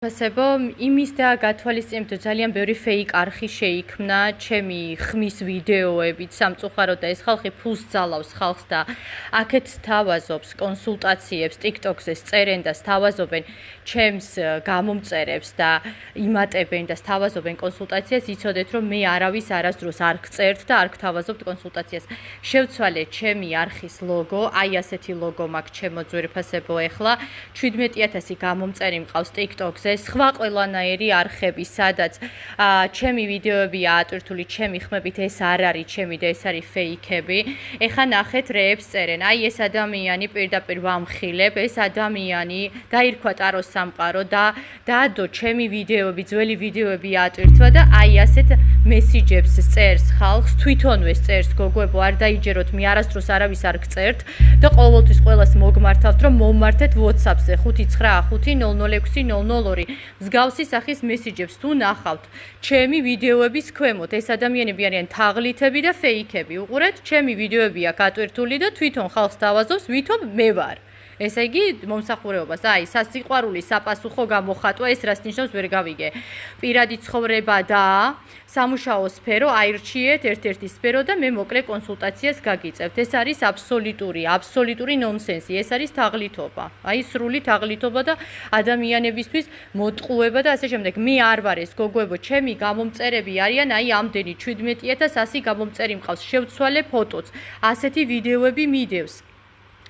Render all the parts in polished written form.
ფასებო იმის და გათვალისწინებთ ძალიან ბევრი fake არხი შეიქმნა ჩემი ხმის ვიდეოებით სამწუხაროდ და ეს ხალხი ფულს ძალავს ხალხს და აქეთ სთავაზობს კონსულტაციებს TikTok-ზე წერენ და სთავაზობენ ჩემს გამომწერებს და იმატებენ და სთავაზობენ კონსულტაციას იცოდეთ რომ მე არავის არასდროს არ გწერთ და არ გთავაზობთ კონსულტაციას შევცვალე ჩემი არხის ლოგო აი ასეთი ლოგო მაქვს ჩემო ძვირფასებო ეხლა 17000 გამომწერი მყავს TikTok-ზე სხვა ყველანაირი არხები, სადაც ჩემი ვიდეოებია ატვირთული ჩემი ხმებით, ეს არ არის ჩემი და ეს არის ფეიქები. ეხლა ნახეთ რეებს წერენ. აი ეს ადამიანი პირდაპირ ვამხილებ, ეს ადამიანი დაირქვა ტაროს სამყარო და დაადო ჩემი ვიდეოები, ძველი ვიდეოები ატვირთვა და აი ასეთ მესიჯებს წერს ხალხს, თვითონვე წერს გოგოებო, არ დაიჯეროთ, მე არასდროს არავის არ გწერთ და ყოველთვის ყველას მოგმართავთ, რომ მომმართეთ WhatsApp-ზე 595006002 მსგავსი სახის მესიჯებს თუ ნახავთ ჩემი ვიდეოების ქვემოთ ეს ადამიანები არიან თაღლითები და ფეიქები უყურეთ ჩემი ვიდეოები აქ ატვირთული და თვითონ ხალხს თავაზობს ვითომ მე ვარ ესე იგი მომსახურებობას აი სასიყვარული საპასუხო გამოხატვა ეს რას ნიშნავს ვერ გავიგე პირადი ცხოვრება და სამუშაო სფერო აირჩიეთ ერთ-ერთი სფერო და მე მოკლე კონსულტაციას გაგიწევთ ეს არის აბსოლუტური ნონსენსი ეს არის თაღლითობა აი სრული თაღლითობა და ადამიანებისთვის მოტყუება და ასე შემდეგ მე არ ვარ ეს გოგოებო ჩემი გამომწერები არიან აი ამდენი 17000 გამომწერი მყავს შევცვალე ფოტოც ასეთი ვიდეოები მიდევს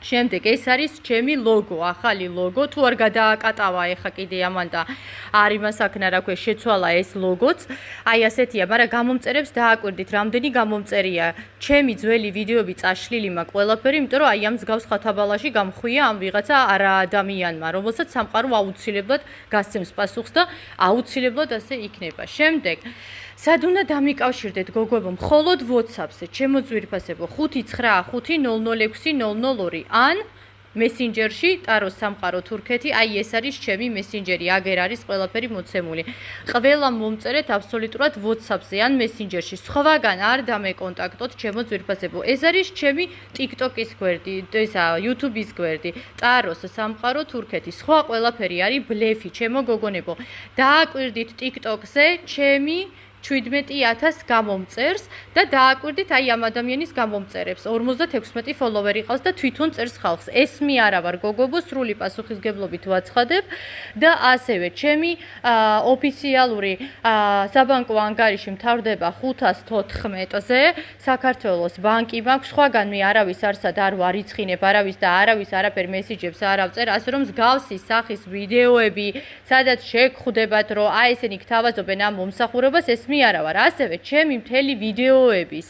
შემდეგ ეს არის ჩემი ლოგო, ახალი ლოგო, თუ არ გადააკატავა ეხა კიდე ამან და არ იმას აქნა რა ქვია შეცვალა ეს ლოგოც. აი ასეთია, მაგრამ გამომწერებს დააკვირდით, რამდენი გამომწერია. ჩემი ძველი ვიდეოები წაშლილი მაქვს ყველაფერი, იმიტომ რომ აი ამ მსგავს ხათაბალაში გამხვია ამ ვიღაცა არა ადამიანმა, რომელსაც სამყარო აუცილებლად გასცემს პასუხს და აუცილებლად ასე იქნება. შემდეგ სად უნდა დამიკავშირდეთ გოგოებო მხოლოდ WhatsApp-ზე ჩემო ძვირფასებო 595006002 ან მესენჯერში ტაროს სამყარო თურქეთი აი ეს არის ჩემი მესენჯერი აგერ არის ყველაფერი მოცემული ყველა მომწერეთ აბსოლუტურად WhatsApp-ზე ან მესენჯერში სხვაგან არ დამეკონტაქტოთ ჩემო ძვირფასებო ეს არის ჩემი TikTok-ის გვერდი ესა YouTube-ის გვერდი ტაროს სამყარო თურქეთი სხვა ყველაფერი არის ბლეფი ჩემო გოგონებო დააკვირდით TikTok-ზე ჩემი 17000 გამომწერს და დააკვირდით აი ამ ადამიანის გამომწერებს 56 ფოლოვერი ყავს და თვითონ წერს ხალხს ეს მე არა ვარ გოგობო სრული პასუხისგებლობით ვაცხადებ და ასევე ჩემი ოფიციალური საბანკო ანგარიში მთავრდება 514-ზე საქართველოს ბანკი მაქვს სხვაგან მე არავის არსად არ ვარიცხინებ არავის და არავის არაფერ მესიჯებს არ ავწერ ასე რომ მსგავსი სახის ვიდეოები სადაც შეგხვდებათ რომ აი ესენი გთავაზობენ ამ მომსახურებას ეს მე არა ვარ ასევე ჩემი მთელი ვიდეოების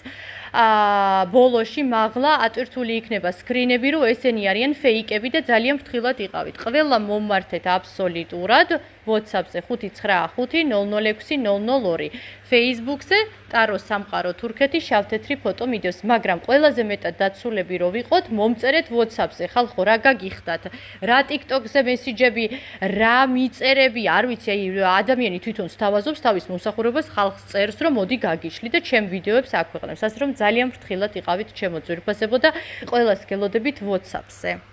ბოლოში მაღლა ატვირთული იქნება სკრინები რომ ესენი არიან ფეიქები და ძალიან ფრთხილად იყავით ყველა მომმართეთ აბსოლუტურად WhatsApp-ზე 595006002 Facebook-ზე ტაროს სამყარო თურქეთი შავთეთრი ფოტო მიდევს მაგრამ ყველაზე მეტად დაცულები რო ვიყოთ მომწერეთ WhatsApp-ზე ხალხო რა გაგიხდათ რა TikTok-ზე მესიჯები რა მიწერები არ ვიცი აი ადამიანი თვითონ სთავაზობს თავის მომსახურებას ხალხს წერს რომ მოდი გაგიშლი და ჩემ ვიდეოებს აქვეყნებს ასე რომ ძალიან ფრთხილად იყავით ჩემო ძვირფასებო და ყველას გელოდებით WhatsApp-ზე